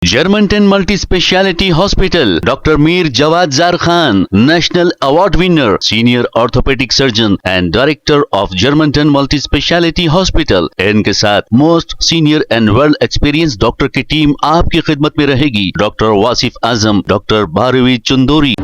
Germantown Multi Speciality Hospital, Dr. Mir Jawad Zar Khan, National Award winner, Senior Orthopedic Surgeon and Director of Germantown Multi Speciality Hospital। इनके साथ most senior and well experience doctor की team आपकी खिदमत में रहेगी। Doctor Wasif Azam, doctor Bharvi Chandori.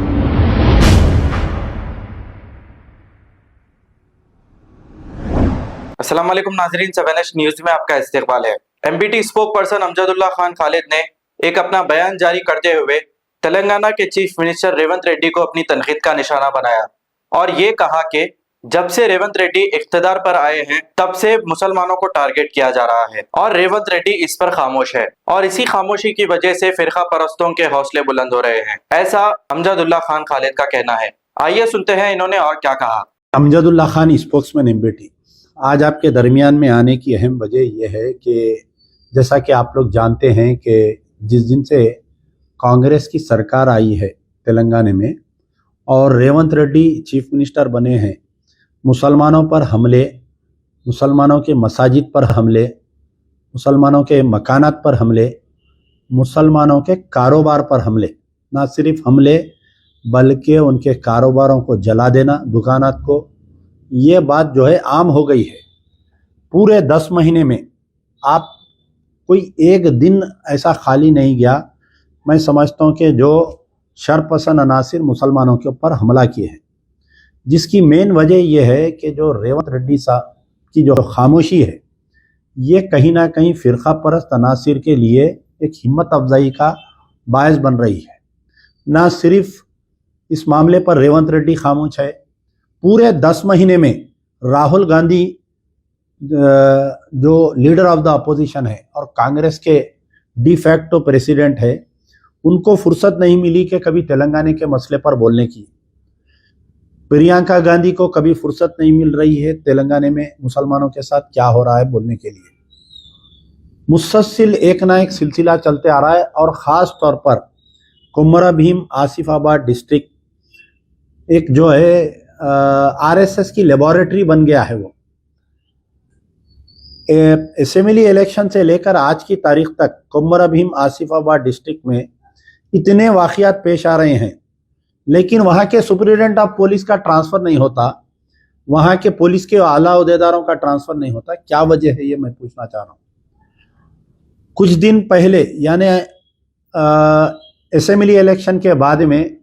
अस्सलाम वालेकुम नाजरीन, 7H न्यूज में आपका इस्तकबाल है। MBT spoke person Amjadullah Khan Khalid ने एक अपना बयान जारी करते हुए तेलंगाना के चीफ मिनिस्टर रेवंत रेड्डी को अपनी तनकीद का निशाना बनाया और ये कहा कि जब से रेवंत रेड्डी इख्तिदार पर आए हैं तब से मुसलमानों को टारगेट किया जा रहा है और रेवंत रेड्डी इस पर खामोश है और इसी खामोशी की वजह से फिरका परस्तों के हौसले बुलंद हो रहे हैं, ऐसा अमजदुल्ला खान खालिद का कहना है। आइए सुनते हैं इन्होंने और क्या कहा। Amjadullah Khan, spokesman MBT. आज आपके दरमियान में आने की अहम वजह यह है कि जैसा कि आप लोग जानते हैं कि जिस दिन से कांग्रेस की सरकार आई है तेलंगाना में और रेवंत रेड्डी चीफ मिनिस्टर बने हैं, मुसलमानों पर हमले, मुसलमानों के मसाजिद पर हमले, मुसलमानों के मकानात पर हमले, मुसलमानों के कारोबार पर हमले, ना सिर्फ हमले बल्कि उनके कारोबारों को जला देना, दुकानात को, ये बात जो है आम हो गई है। पूरे 10 महीने में आप कोई एक दिन ऐसा खाली नहीं गया, मैं समझता हूँ कि जो शरपसंद अनासिर मुसलमानों के ऊपर हमला किए हैं, जिसकी मेन वजह यह है कि जो रेवंत रेड्डी साहब की जो खामोशी है ये कहीं ना कहीं फ़िरका परस्त अनासिर के लिए एक हिम्मत अफजाई का बायस बन रही है। ना सिर्फ इस मामले पर रेवंत रेड्डी खामोश है, पूरे 10 महीने में राहुल गांधी जो लीडर ऑफ द अपोजिशन है और कांग्रेस के डिफैक्टो प्रेसिडेंट है, उनको फुर्सत नहीं मिली कि कभी तेलंगाना के मसले पर बोलने की। प्रियंका गांधी को कभी फुर्सत नहीं मिल रही है तेलंगाना में मुसलमानों के साथ क्या हो रहा है बोलने के लिए। मुसलसल एक ना एक सिलसिला चलते आ रहा है और ख़ास तौर पर कुमरा भीम आसिफाबाद डिस्ट्रिक्ट एक जो है आरएसएस की लेबोरेटरी बन गया है। वो असेंबली इलेक्शन से लेकर आज की तारीख तक कुमरा भीम आसिफाबाद डिस्ट्रिक्ट में इतने वाक़ियात पेश आ रहे हैं, लेकिन वहाँ के सुपरिटेंडेंट ऑफ पुलिस का ट्रांसफ़र नहीं होता, वहाँ के पुलिस के आला अहदेदारों का ट्रांसफ़र नहीं होता। क्या वजह है ये मैं पूछना चाह रहा हूँ। कुछ दिन पहले यानी असेंबली इलेक्शन के बाद में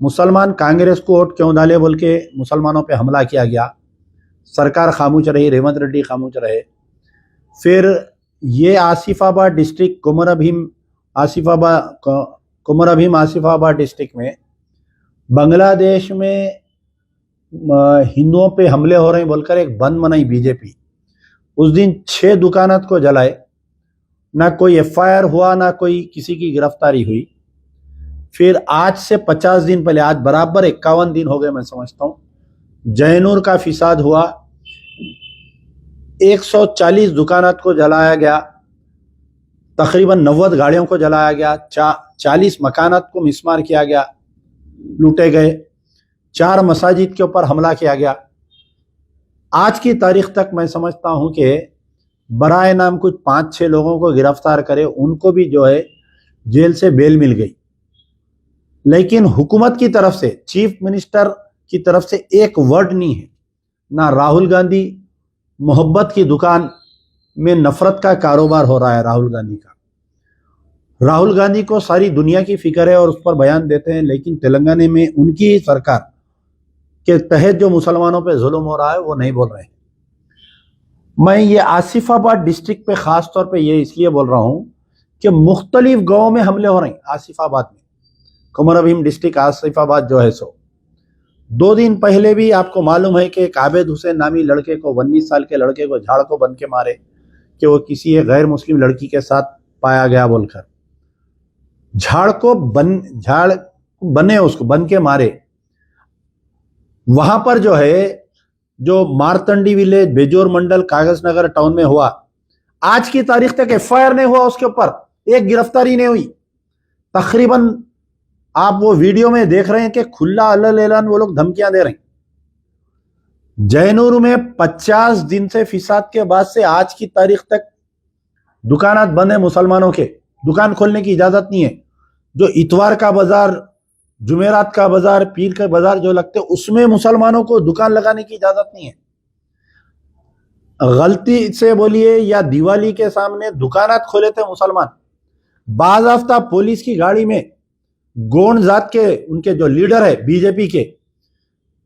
मुसलमान कांग्रेस को वोट क्यों डाले बोल के मुसलमानों पे हमला किया गया, सरकार खामोश रही, रेवंत रेड्डी खामोश रहे। फिर ये आसिफाबाद डिस्ट्रिक्ट कुमरा भीम आसिफाबाद डिस्ट्रिक्ट में बांग्लादेश में हिंदुओं पे हमले हो रहे हैं बोलकर एक बंद मनाई बीजेपी। उस दिन 6 दुकानात को जलाए, ना कोई एफआईआर हुआ, ना कोई किसी की गिरफ्तारी हुई। फिर आज से 50 दिन पहले, आज बराबर 51 दिन हो गए मैं समझता हूँ, जयनूर का फिसाद हुआ, 140 दुकानात को जलाया गया, तकरीबन 90 गाड़ियों को जलाया गया, 40 मकानात को मिसमार किया गया, लूटे गए, 4 मसाजिद के ऊपर हमला किया गया। आज की तारीख तक मैं समझता हूं कि बराए नाम कुछ 5-6 लोगों को गिरफ्तार करे, उनको भी जो है जेल से बेल मिल गई। लेकिन हुकूमत की तरफ से, चीफ मिनिस्टर की तरफ से एक वर्ड नहीं है। ना राहुल गांधी, मोहब्बत की दुकान में नफरत का कारोबार हो रहा है राहुल गांधी का। राहुल गांधी को सारी दुनिया की फिक्र है और उस पर बयान देते हैं, लेकिन तेलंगाना में उनकी ही सरकार के तहत जो मुसलमानों पे जुल्म हो रहा है वो नहीं बोल रहे हैं। मैं ये आसिफाबाद डिस्ट्रिक्ट पे ख़ास तौर पे ये इसलिए बोल रहा हूँ कि मुख्तलिफ गाँव में हमले हो रहे हैं। आसिफाबाद में, कुमरा भीम डिस्ट्रिक्ट आसिफाबाद जो है सो 2 दिन पहले भी आपको मालूम है कि आबिद हुसैन नामी लड़के को, 19 साल के लड़के को झाड़ को बन के मारे कि वो किसी एक गैर मुस्लिम लड़की के साथ पाया गया बोलकर। झाड़ बने उसको बन के मारे। वहां पर जो है, जो मारतंडी विलेज, बेजोर मंडल, कागज नगर टाउन में हुआ, आज की तारीख तक एफआईआर नहीं हुआ उसके ऊपर, एक गिरफ्तारी नहीं हुई। तकरीबन आप वो वीडियो में देख रहे हैं कि खुला अलल एलान वो लोग धमकियां दे रहे हैं। जयनूर में 50 दिन से फिसाद के बाद से आज की तारीख तक दुकानात बंद है मुसलमानों के, दुकान खोलने की इजाजत नहीं है। जो इतवार का बाजार, जुमेरात का बाजार, पीर का बाजार जो लगते हैं उसमें मुसलमानों को दुकान लगाने की इजाजत नहीं है। गलती से बोलिए या दिवाली के सामने दुकानात खोले थे मुसलमान, बाज़ाफ्ता पुलिस की गाड़ी में गोंड जात के उनके जो लीडर है बीजेपी के,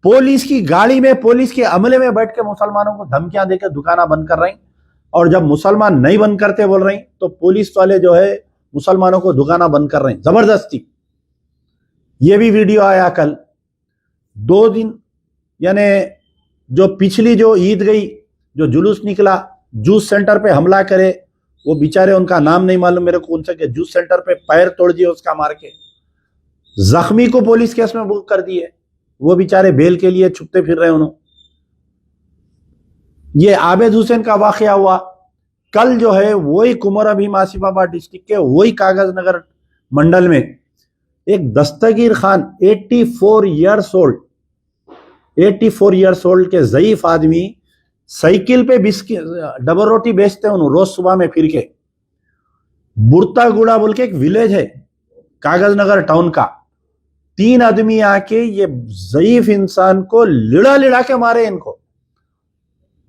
पुलिस की गाड़ी में पुलिस के अमले में बैठ के मुसलमानों को धमकियां देकर दुकाना बंद कर रही, और जब मुसलमान नहीं बंद करते बोल रही तो पुलिस वाले जो है मुसलमानों को दुकाना बंद कर रहे हैं जबरदस्ती। ये भी वीडियो आया कल 2 दिन, यानी जो पिछली जो ईद गई, जो जुलूस निकला, जूस सेंटर पे हमला करे, वो बेचारे उनका नाम नहीं मालूम मेरे को, उनसे कि जूस सेंटर पे पैर तोड़ दिए उसका मार के, जख्मी को पुलिस केस में बुक कर दिए, वो बेचारे बेल के लिए छुपते फिर रहे उन्होंने। ये आबिद हुसैन का वाकया हुआ कल, जो है वही कुमर अभीम आसिफाबाद डिस्ट्रिक्ट के वही कागज नगर मंडल में एक दस्तगीर खान 84 ईयर्स ओल्ड के ज़ईफ आदमी साइकिल पे बिस्किट डबल रोटी बेचते हैं उन्होंने रोज सुबह में फिर के। बुरतागुड़ा बोल के एक विलेज है कागज नगर टाउन का, 3 आदमी आके ये ज़ईफ इंसान को लिड़ा लिड़ा के मारे, इनको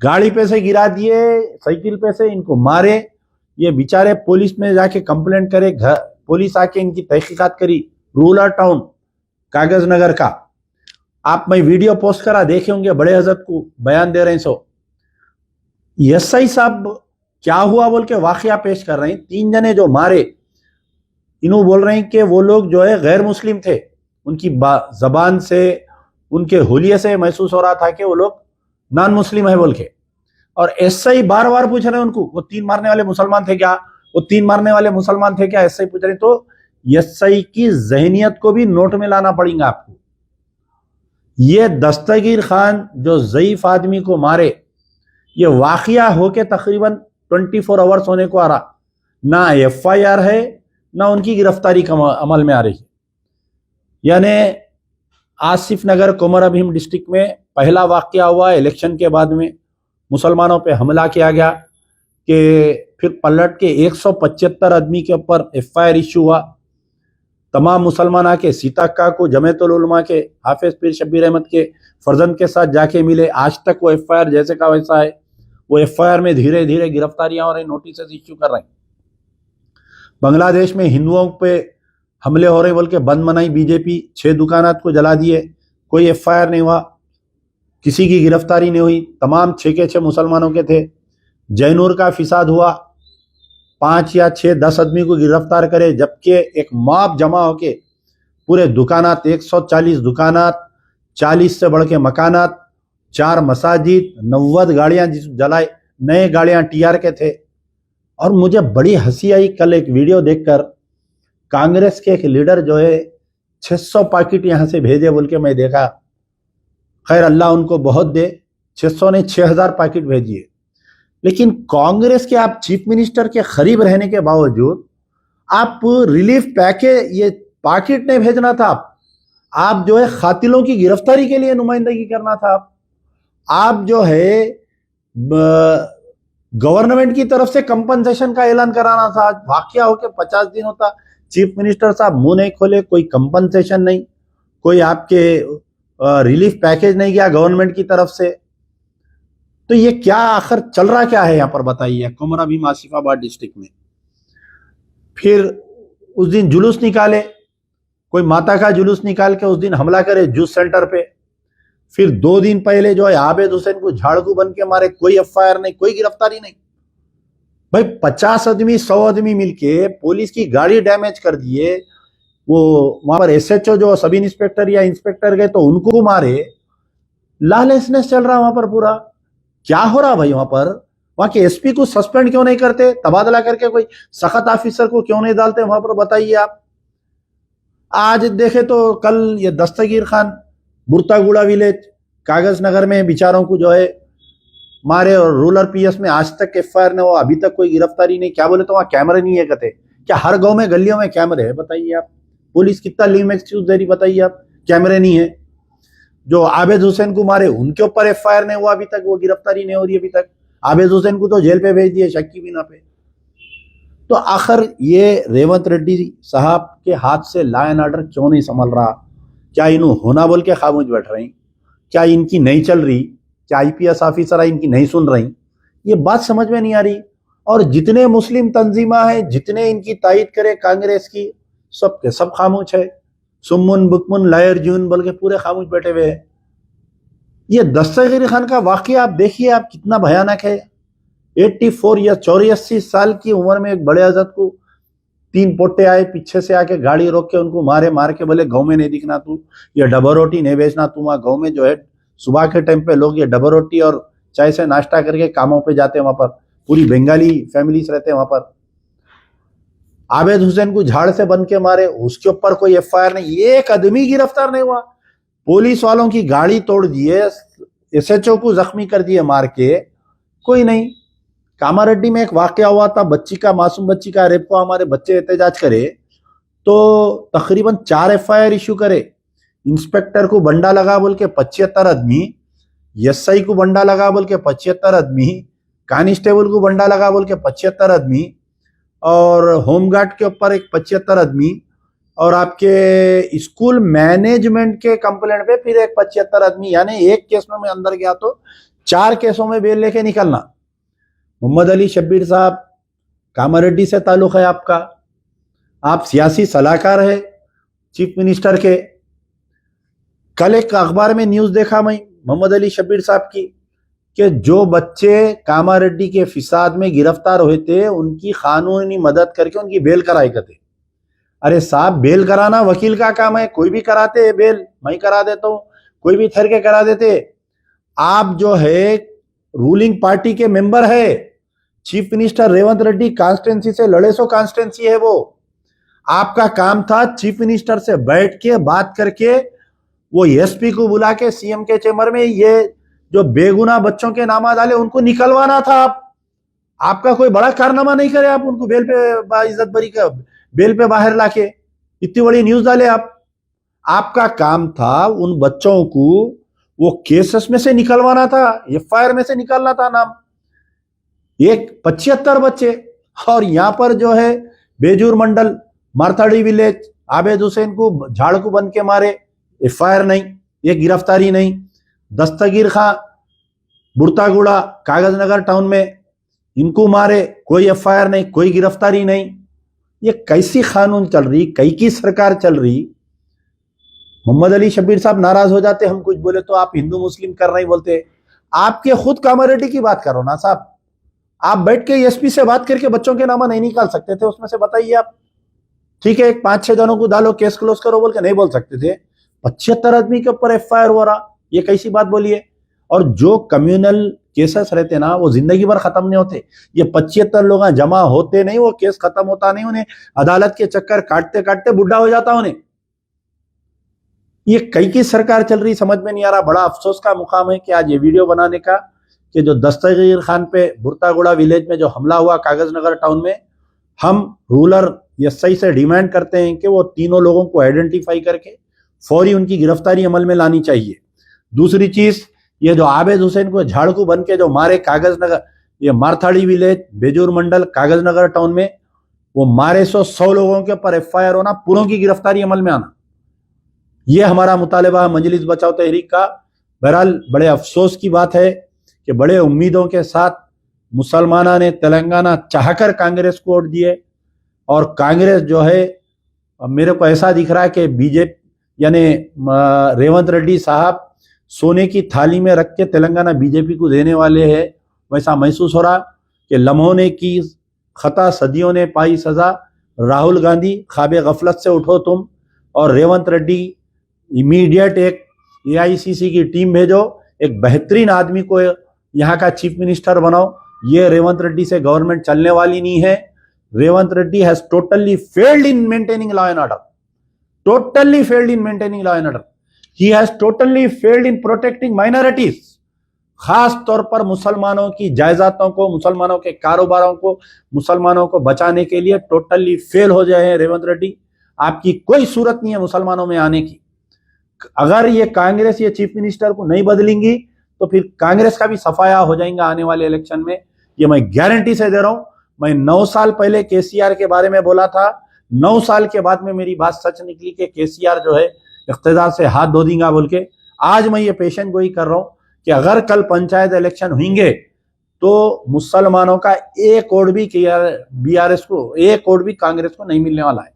गाड़ी पे से गिरा दिए, साइकिल पे से इनको मारे। ये बेचारे पुलिस में जाके कंप्लेंट करे, घर पुलिस आके इनकी तहकीकात करी, रूरल टाउन कागज नगर का। आप मैं वीडियो पोस्ट करा देखे होंगे, बड़े हजरत को बयान दे रहे हैं। सो एसआई साहब क्या हुआ बोल के वाकया पेश कर रहे हैं। 3 जने जो मारे, इन्हों बोल रहे हैं कि वो लोग जो है गैर मुस्लिम थे, उनकी जबान से, उनके हुलिये से महसूस हो रहा था कि वो लोग नॉन मुस्लिम है बोल के। और एसआई बार बार पूछ रहे हैं उनको, वो 3 मारने वाले मुसलमान थे क्या, वो 3 मारने वाले मुसलमान थे क्या, एसआई पूछ रहे। तो एसआई की जहनियत को भी नोट में लाना पड़ेगा आपको। ये दस्तगीर खान जो ज़ईफ आदमी को मारे, ये वाकया होके तकरीबन 24 आवर्स होने को आ रहा, ना एफआईआर है ना उनकी गिरफ्तारी अमल में आ रही है। यानी आसिफ नगर कुमर अभीम डिस्ट्रिक्ट में पहला वाकया हुआ इलेक्शन के बाद में, मुसलमानों पे हमला किया गया कि फिर पलट के 175 आदमी के ऊपर एफआईआर इशू हुआ। तमाम मुसलमान आके सीताक्का को जमीयतुल उलमा के हाफिज पीर शब्बीर अहमद के फर्जंद के साथ जाके मिले। आज तक वो एफआईआर जैसे का वैसा है। वो एफआईआर में धीरे धीरे गिरफ्तारियां हो रही, नोटिस इश्यू कर रहे हैं। बांग्लादेश में हिंदुओं पे हमले हो रहे बोल के बंद मनाई बीजेपी, 6 दुकानात को जला दिए, कोई एफआईआर नहीं हुआ, किसी की गिरफ्तारी नहीं हुई। तमाम 6 के 6 मुसलमानों के थे। जैनूर का फिसाद हुआ, 5 या 6 10 आदमी को गिरफ्तार करे, जबकि एक मॉब जमा होके पूरे दुकानात, 140 दुकानात, 40 से बढ़ के मकानात, 4 मसाजिद, 90 गाड़ियां जलाए, नए गाड़ियां टीआर के थे। और मुझे बड़ी हंसी आई कल एक वीडियो देखकर, कांग्रेस के एक लीडर जो है 600 पैकेट यहां से भेजे बोल के मैं देखा। खैर अल्लाह उनको बहुत दे, 600 ने 6000 पैकेट भेजिए। लेकिन कांग्रेस के आप चीफ मिनिस्टर के करीब रहने के बावजूद आप रिलीफ पैकेज, ये पैकेट नहीं भेजना था। आप जो है कातिलों की गिरफ्तारी के लिए नुमाइंदगी करना था। आप जो है गवर्नमेंट की तरफ से कंपनसेशन का ऐलान कराना था। वाकया होके 50 दिन होता, चीफ मिनिस्टर साहब मुंह नहीं खोले, कोई कंपनसेशन नहीं, कोई आपके रिलीफ पैकेज नहीं गया गवर्नमेंट की तरफ से। तो ये क्या आखिर चल रहा क्या है यहाँ पर बताइए कुमर अभीम आसिफाबाद डिस्ट्रिक्ट में। फिर उस दिन जुलूस निकाले, कोई माता का जुलूस निकाल के उस दिन हमला करे जूस सेंटर पे। फिर 2 दिन पहले जो है आबिद हुसैन को झाड़ू बन के मारे, कोई एफआईआर नहीं, कोई गिरफ्तारी नहीं। भाई 50 आदमी 100 आदमी मिलके पुलिस की गाड़ी डैमेज कर दिए। वो वहां पर एसएचओ जो सब इंस्पेक्टर या इंस्पेक्टर गए तो उनको मारे। लॉलेसनेस चल रहा वहां पर पूरा। क्या हो रहा भाई वहां पर? वहां के एसपी को सस्पेंड क्यों नहीं करते? तबादला करके कोई सख्त ऑफिसर को क्यों नहीं डालते वहां पर? बताइए आप। आज देखे तो कल ये दस्तगीर खान बुरतागुड़ा विलेज कागज नगर में बेचारों को जो है मारे, और रूरल पीएस में आज तक एफआईआर ने, वो अभी तक कोई गिरफ्तारी नहीं। क्या बोले तो वहां कैमरे नहीं है कहते। क्या हर गांव में गलियों में कैमरे है? बताइए आप। पुलिस कितना लीम एक्सक्यूज दे रही, बताइए आप। कैमरे नहीं है। जो आबिद हुसैन को मारे उनके ऊपर एफआईआर नहीं हुआ अभी तक, वो गिरफ्तारी नहीं हो रही अभी तक। आबिद हुसैन को तो जेल पे भेज दिए शक की बिना पे। तो आखिर ये रेवंत रेड्डी साहब के हाथ से लॉ एंड ऑर्डर क्यों नहीं संभल रहा? क्या इन्हों होना बोल के खामोश बैठ रही? क्या इनकी नहीं चल रही? क्या आईपीएस ऑफिसर इनकी नहीं सुन रही? ये बात समझ में नहीं आ रही। और जितने मुस्लिम तंजीमा हैं, जितने इनकी तायद करे कांग्रेस की, सब के सब खामोश है। सुम्मुन बुकमुन लायर जून बोल के पूरे खामोश बैठे हुए हैं। ये दस्तगीर खान का वाकया आप देखिए, आप कितना भयानक है। 84 या 84 साल की उम्र में एक बड़े हजरत को 3 पोटे आए, पीछे से आके गाड़ी रोक के उनको मार के बोले गाँव में नहीं दिखना तू, ये डबल रोटी नहीं बेचना तू। वहाँ गाँव में जो है सुबह के टाइम पे लोग ये डबल रोटी और चाय से नाश्ता करके कामों पे जाते हैं। वहां पर पूरी बंगाली फैमिलीज रहते हैं वहां पर। आबिद हुसैन को झाड़ से बन के मारे, उसके ऊपर कोई एफआईआर नहीं, एक आदमी गिरफ्तार नहीं हुआ। पुलिस वालों की गाड़ी तोड़ दिए, एसएचओ को जख्मी कर दिए मार के, कोई नहीं। कामारेड्डी में एक वाकया हुआ था, बच्ची का, मासूम बच्ची का रेप हुआ, हमारे बच्चे एहतजाज करे तो तकरीबन 4 एफआईआर इशू करे। इंस्पेक्टर को बंडा लगा बोल के 75 आदमी, एसआई को बंडा लगा बोल के 75 आदमी, कांस्टेबल को बंडा लगा बोल के 75 आदमी, और होमगार्ड के ऊपर एक 75 आदमी, और आपके स्कूल मैनेजमेंट के कंप्लेंट पे फिर एक 75 आदमी। यानी एक केस में मैं अंदर गया तो 4 केसों में बेल लेके निकलना। मोहम्मद अली शब्बीर साहब, कामारेड्डी से ताल्लुक है आपका, आप सियासी सलाहकार है चीफ मिनिस्टर के। कल एक अखबार में न्यूज देखा मैं मोहम्मद अली शब्बीर साहब की, कि जो बच्चे कामारेड्डी के फिसाद में गिरफ्तार हुए थे उनकी कानूनी मदद करके उनकी बेल कराई करते। अरे साहब, बेल कराना वकील का काम है, कोई भी कराते है बेल, मैं करा देता हूं, कोई भी ठहर के करा देते। आप जो है रूलिंग पार्टी के मेंबर है, chief minister Revanth Reddy constituency से लड़े सो कॉन्स्टिट्यूंसी है वो। आपका काम था चीफ मिनिस्टर से बैठ के बात करके, वो एसपी को बुला के सीएम के चेंबर में ये जो बेगुनाह बच्चों के नाम डाले उनको निकलवाना था। आपका कोई बड़ा कारनामा नहीं करे, आप उनको बेल पे बाइज्जत बरी का बेल पे बाहर लाके इतनी बड़ी न्यूज डाले आप। आपका काम था उन बच्चों को वो केसेस में से निकलवाना था, एफआईआर में से निकालना था नाम। एक 75 बच्चे, और यहां पर जो है बेजूर मंडल, मारथाड़ी विलेज, आबिद हुसैन को झाड़ को बन के मारे, एफआईआर नहीं, ये गिरफ्तारी नहीं। दस्तगीर खां, बुरतागुड़ा, कागजनगर टाउन में, इनको मारे, कोई एफआईआर नहीं, कोई गिरफ्तारी नहीं। ये कैसी कानून चल रही, कई की सरकार चल रही। मोहम्मद अली शब्बीर साहब नाराज हो जाते हम कुछ बोले तो, आप हिंदू मुस्लिम कर रहे बोलते। आपके खुद कामारेड्डी की बात करो ना साहब, आप बैठ के एसपी से बात करके बच्चों के नाम नहीं निकाल सकते थे उसमें से? बताइए आप। ठीक है, एक 5-6 जनों को डालो, केस क्लोज करो बोल के नहीं बोल सकते थे? 75 आदमी के ऊपर एफआईआर हो रहा, ये कैसी बात बोलिए? और जो कम्युनल केसेस रहते ना वो जिंदगी भर खत्म नहीं होते। ये 75 लोग जमा होते नहीं, वो केस खत्म होता नहीं, उन्हें अदालत के चक्कर काटते काटते बुढ़ा हो जाता उन्हें। ये कई की सरकार चल रही, समझ में नहीं आ रहा। बड़ा अफसोस का मुकाम है कि आज ये वीडियो बनाने का, कि जो दस्तगीर खान पे बुरतागुड़ा विलेज में जो हमला हुआ कागजनगर टाउन में, हम रूरल एसआई से डिमांड करते हैं कि वो तीनों लोगों को आइडेंटिफाई करके फौरी उनकी गिरफ्तारी अमल में लानी चाहिए। दूसरी चीज, ये जो आबिद हुसैन को झाड़ू बन के जो मारे कागजनगर, ये मारथाड़ी विलेज, बेजूर मंडल, कागजनगर टाउन में, वो मारे 100 लोगों के ऊपर एफआईआर होना, पूरों की गिरफ्तारी अमल में आना, ये हमारा मुतालिबा है मजलिस बचाओ तहरीक का। बहरहाल बड़े अफसोस की बात है कि बड़े उम्मीदों के साथ मुसलमाना ने तेलंगाना चाहकर कांग्रेस को वोट दिए, और कांग्रेस जो है, मेरे को ऐसा दिख रहा है कि बीजेपी यानी रेवंत रेड्डी साहब सोने की थाली में रख के तेलंगाना बीजेपी को देने वाले हैं। वैसा महसूस हो रहा कि लम्हों ने की खता, सदियों ने पाई सजा। राहुल गांधी, ख्वाबे गफलत से उठो तुम, और रेवंत रेड्डी इमीडिएट एक एआईसीसी की टीम भेजो, एक बेहतरीन आदमी को यहाँ का चीफ मिनिस्टर बनाओ। ये रेवंत रेड्डी से गवर्नमेंट चलने वाली नहीं है। Revanth Reddy has totally failed in maintaining law and order, totally failed in maintaining law and order. He has totally failed in protecting minorities. खास तौर पर मुसलमानों की जायदादों को, मुसलमानों के कारोबारों को, मुसलमानों को बचाने के लिए टोटली फेल हो जाए हैं रेवंत रेड्डी। आपकी कोई सूरत नहीं है मुसलमानों में आने की। अगर ये कांग्रेस ये चीफ मिनिस्टर को नहीं बदलेंगी तो फिर कांग्रेस का भी सफाया हो जाएगा आने वाले इलेक्शन में, ये मैं गारंटी से दे रहा हूं। मैं 9 साल पहले केसीआर के बारे में बोला था, 9 साल के बाद में मेरी बात सच निकली कि केसीआर जो है इख्तिदार से हाथ धो देगा बोल के। आज मैं ये पेशन गोई कर रहा हूँ कि अगर कल पंचायत इलेक्शन होंगे तो मुसलमानों का एक वोट भी बीआरएस को, एक वोट भी कांग्रेस को नहीं मिलने वाला है।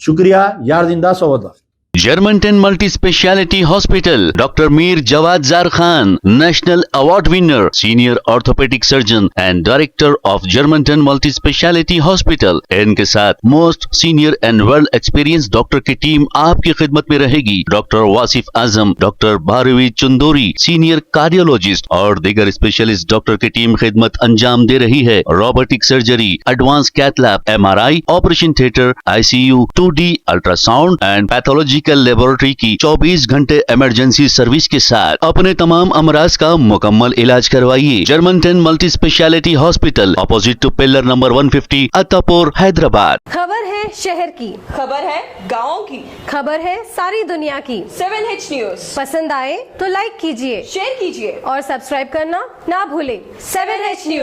शुक्रिया। यार जिंदा सोवदा। Germantown Multi Speciality Hospital, Dr. Mir Jawad Zar Khan, National Award winner, Senior Orthopedic Surgeon and Director of Germantown Multi Speciality Hospital। इनके साथ most senior and world experience doctor की टीम आपकी खिदमत में रहेगी। Doctor Wasif Azam, doctor Bharvi Chandori, senior cardiologist और दीगर specialist doctor की टीम खिदमत अंजाम दे रही है। Robotic surgery, advance cath lab, MRI, operation theatre, ICU, 2D ultrasound and pathological laboratory की 24 घंटे इमरजेंसी सर्विस के साथ अपने तमाम अमराज का मुकम्मल इलाज करवाइए। Germanten multi speciality hospital, opposite to pillar number 150, Attapur, Hyderabad. खबर है शहर की, खबर है गाँव की, खबर है सारी दुनिया की। 7H न्यूज पसंद आए तो लाइक कीजिए, शेयर कीजिए और सब्सक्राइब करना ना भूलें। 7H news.